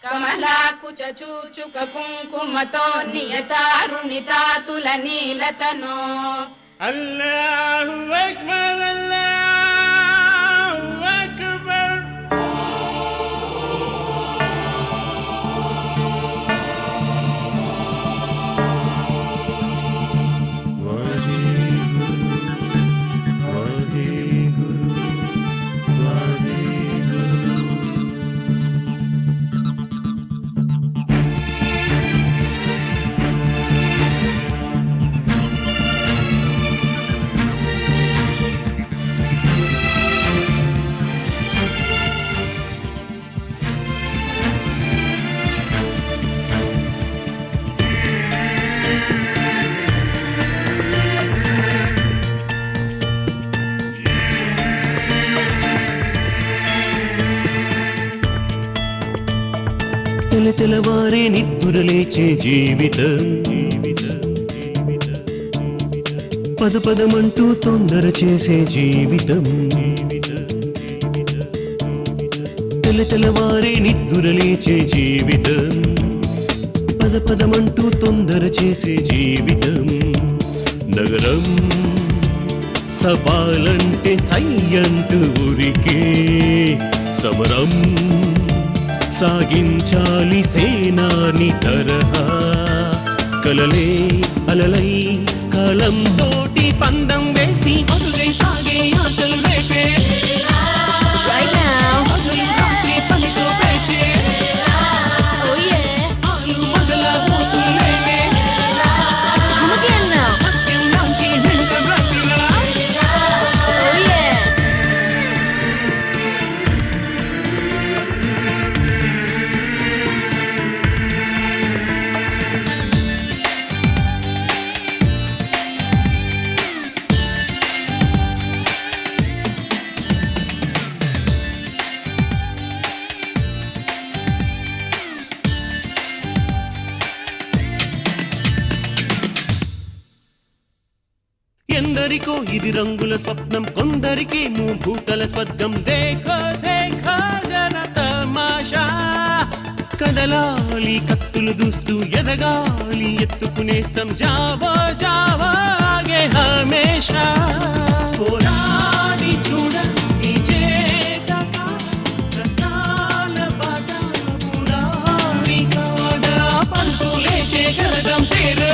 కమలాకుచ చూచుక కుంకుమతో నియతారుణితాతుల నీలతనో అల్లాహు అక్బర్ అల్లాహు అక్బర్. తెలవారే నిద్దురలేచే జీవితం పదమంటూ తొందర చేసే జీవితం తెలవారే నిద్దురలేచే జీవితం పదమంటూ తొందర చేసే జీవితం నగరం సవాలంటే సయ్యంటూ ఉరికే సమరం సాగించాలి సేనాని తరహా కలలే అలలై కాలం తోటి పందం వేసి అదుగై సాగే ఆశలు రేపే పనితో పేచే ఆలు మగల మోసులు లేకే సత్యం లాంటి వెనుక బ్రతిలా ఎందరికో ఇది రంగుల స్వప్నం కొందరికి భూతల స్వర్గం దేఖో దేఖో జన తమాషా కదలాలి కత్తులు దూస్తూ ఎదగాలి ఎత్తుకునేస్తాం జావో జావో ఆగే హమేషా పోరాడి చూడండి చేతగా ప్రశ్నల బాట పురాణి కాదా పంతు లేచే గలగం తేరు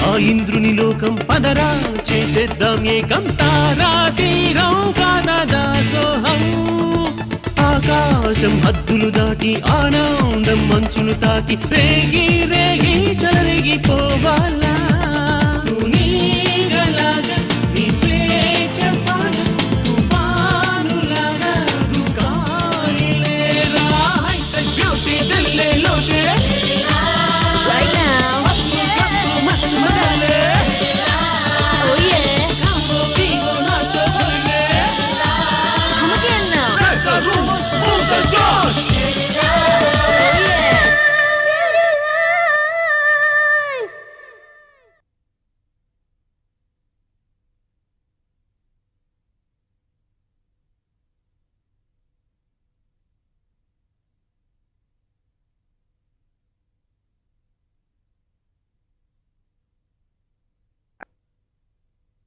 ఆ ఇంద్రుని లోకం పదరా చేసేద్దాం ఏకం తారా తీరం కాదా దాసోహం ఆకాశం హద్దులు దాటి ఆనందం మంచులు తాకి రేగి రేగి చెలరేగిపోవాలా నీ స్వేచ్ఛ సాగ తుఫానులాగా దుకాలిలేరా హైటెక్ బ్యూటీ దిల్లే లోటే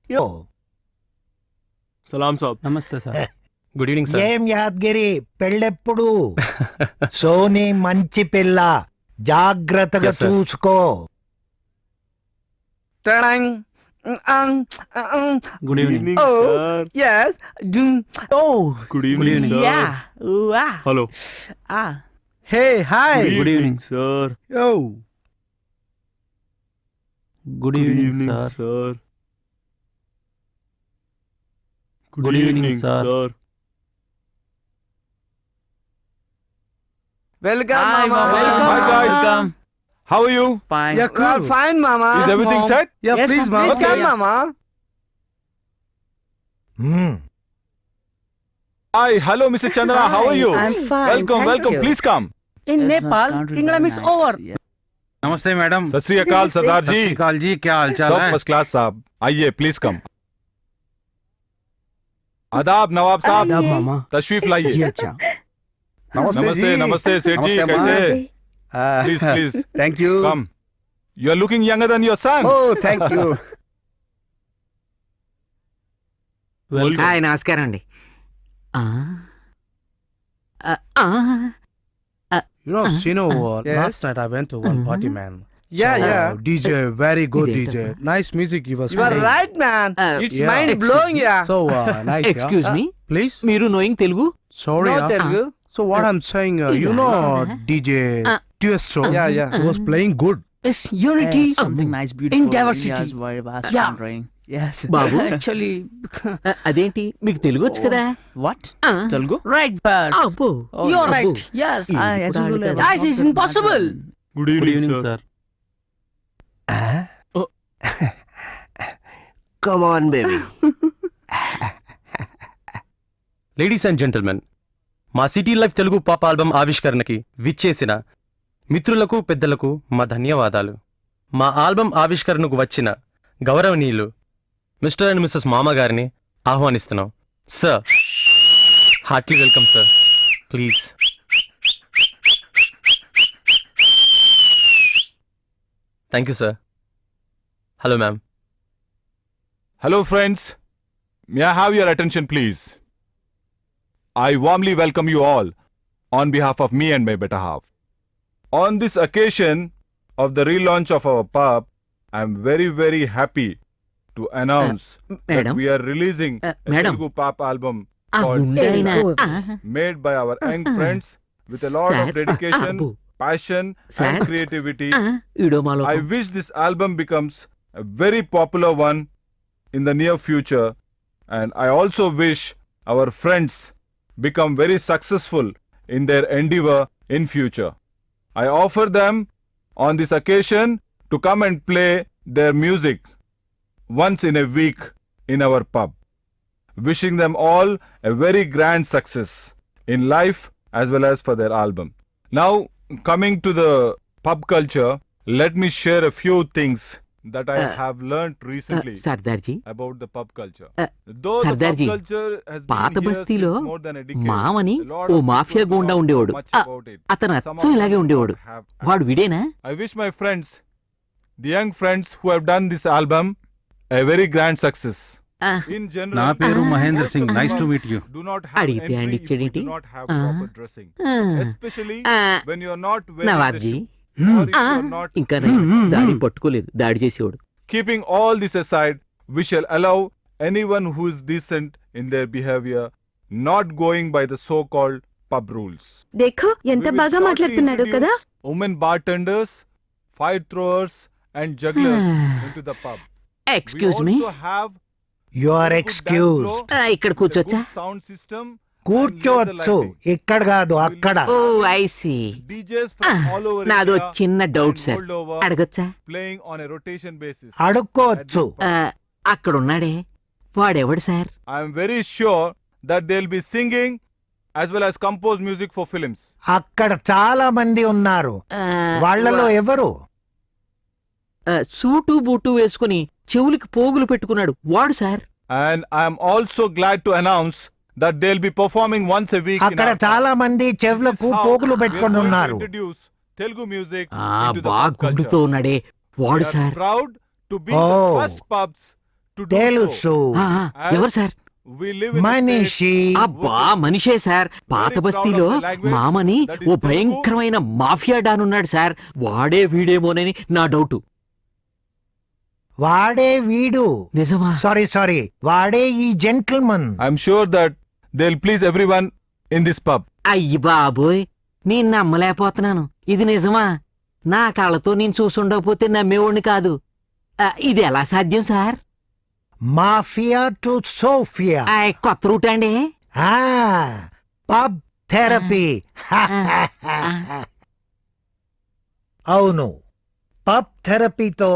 यो సలాం సాబ్. నమస్తే సార్. Good evening sir. ఏం యాద్గిరి పెళ్ళెప్పుడు? సోనీ మంచి పిల్ల, జాగ్రత్తగా Yes, sir. చూసుకో. Good evening. Sir. Yes. Good evening sir. Yeah. Hello. Hey, hi. Good evening. Sir. Yo. Good evening, sir. Good evening, sir. Welcome, Hi, Mama. Mama. Hi, guys. Welcome. How are you? Fine. Yeah, cool. Fine, Mama. Is everything Mom. set? Yeah, Yes, please, Mom. Mama. Please Come, come. Mama. Hmm. Hi, hello, Mr. Chandra. How are you? I'm fine. Welcome, thank welcome. you. Please come. In Nepal, Kingdom is over. नमस्ते madam. सत श्री अकाल सरदार सत श्री जी। अकाल जी, क्या हाल चाल सब है? First class साहब, आइए प्लीज कम। आदाब नवाब साहब, Yeah, Mama. तशरीफ लाइए। अच्छा. नमस्ते नमस्ते सेठ जी, नमस्ते, कैसे? Please please Thank you. कम। You are looking younger than your son. Oh, thank you. Welcome. Hi నమస్కారం అండి You know, Sino, Yes? last night I went to one party, man. Yeah, yeah. DJ, very good Is it? DJ. Nice music he was You are playing. right, man. It's Yeah. mind blowing, yeah. So, nice, excuse yeah. Me Please? మీరు knowing Telugu Sorry, No yeah. Telugu. So what I'm saying, you know DJ Tiesto? Yeah, yeah. He was playing good. Yes unity something nice, beautiful. in diversity. India's very vast Yeah. country. Yes. బాబు Actually, అదేంటి మీకు తెలుగు వచ్చు కదా what? Telugu? Right but అబ్బో Oh, you are no. Right yes As usual, I was guys not it's good impossible master. Good evening sir. Come on, baby. Ladies and gentlemen, మా city life Telugu pop album ఆవిష్కరణకి విచ్చేసిన మిత్రులకు పెద్దలకు మా ధన్యవాదాలు. మా album ఆవిష్కరణకు వచ్చిన గౌరవనీయులు మిస్టర్ అండ్ మిస్సెస్ మామ గారిని ఆహ్వానిస్తున్నాం. Sir, heartly welcome sir. Please. Thank you sir. Hello ma'am. Hello friends, may I have your attention please? I warmly welcome you all on behalf of me and my better half. On this occasion of the relaunch of our pub, I am very happy to announce that madam we are releasing a madam. Telugu pop album ఆ called గుండె అయినా made by our young friends with a lot of dedication, passion Sir. and creativity. ఇడోమాలో I wish this album becomes a very popular one in the near future, and I also wish our friends become very successful in their endeavor in future. I offer them on this occasion to come and play their music once in a week in our pub. Wishing them all a very grand success in life as well as for their album. Now, coming to the pub culture, let me share a few things that I have learnt recently Sardarji about the pub culture. Uh, Though the pub Sardarji, culture has పాత been here బస్తీలో since more than a decade, మామని a lot ఓ of mafia people goonda don't know ఉండేవాడు. much ఆ, about it. అతను Some అచ్చం of ఇలాగే them ఉండేవాడు. don't have వాడు విడేనా? I wish my friends, the young friends who have done this album, a very grand success. ఆ, In general, నా పేరు Ah. Mahendra most Singh. of nice them to meet you. do not have అడిగితే entry ఆయన if we ఇచ్చేదేంటి? do not have Ah. proper dressing. ఆ, Especially ఆ, when you are not wearing the నవాబ్జీ shoe, or if you Ah. are not ఇంకా నయం. దాడి పట్టుకోలేదు, దాడి చేసేవాడు. keeping all this aside, we shall allow anyone who is decent in their behavior, not going by the so-called pub rules. देखो ఎంత We will బాగా shortly మాట్లాడుతున్నాడు కదా. introduce women bartenders, fire throwers and jugglers into the pub. Excuse we me also have you are very good dance excused. floor ఇక్కడ with a కూర్చోచ్చా? good sound system and కూర్చోవచ్చు, laser lighting. ఇక్కడ కాదు అక్కడ. Oh I see. DJs from all over నాదో India చిన్న doubt and sir, Moldova అడగొచ్చా? playing on a rotation basis. అడుక్కోవచ్చు. ఆ, అక్కడున్నాడే వాడెవడు sir? I am very sure that they'll be singing as well as compose music for films. అక్కడ చాలా మంది ఉన్నారు. ఆ, వాళ్ళలో ఎవరు? సూటు బూటు వేసుకుని చెవులకి పోగులు పెట్టుకున్నాడు వాడు sir. And I am also glad to announce that they'll be performing once a week in అక్కడ our pub. చాలా మంది This is చెవులకు how పోగులు we are పెట్టుకొని going to ఉన్నారు. introduce Telugu music ఆ into the బాగా pub culture. గుండుతో ఉన్నాడే We వాడు are sir. proud to be Oh. the first pubs to do so. తెలుసు. ఆ, ఎవరు sir? We live in a state మనిషి. అబ్బా మనిషే సార్. పాత బస్తీలో మామని ఓ భయంకరమైన మాఫియా డాన్ ఉన్నాడు సార్. వాడే వీడేమోనని నా డౌటు. వాడే వీడు. నిజమా? సారీ వాడే ఈ gentleman. I'm sure that they'll please everyone in this pub. అయ్యి బాబోయ్, నేను నమ్మలేకపోతున్నాను. ఇది నిజమా? నా కళ్ళతో నేను చూసుండకపోతే నమ్మేవాడిని కాదు. ఇది ఎలా సాధ్యం సార్? Mafia to Sophia. కొత్త రూట్ అండి. Pub therapy. అవును, పబ్ థెరపీతో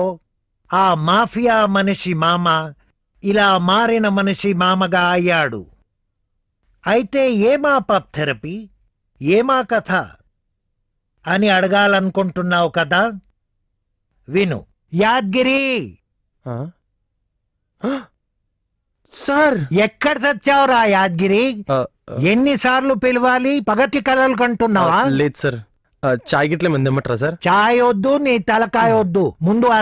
ఆ మాఫియా మనిషి మామ ఇలా మారిన మనిషి మామగా అయ్యాడు. అయితే ఏమా పబ్ థెరపీ, ఏమా కథ అని అడగాలనుకుంటున్నావు కదా? విను. యాద్గిరి, సార్ ఎక్కడ చచ్చావురా యాద్గిరి? ఎన్నిసార్లు పిలవాలి? పగటి కలలు కంటున్నావా? లేదు సార్, చాయ్ గిట్ల మంది ఇమ్మంటారా సార్? చాయ్ వద్దు, నీ తలకాయ వద్దు. ముందు ఆ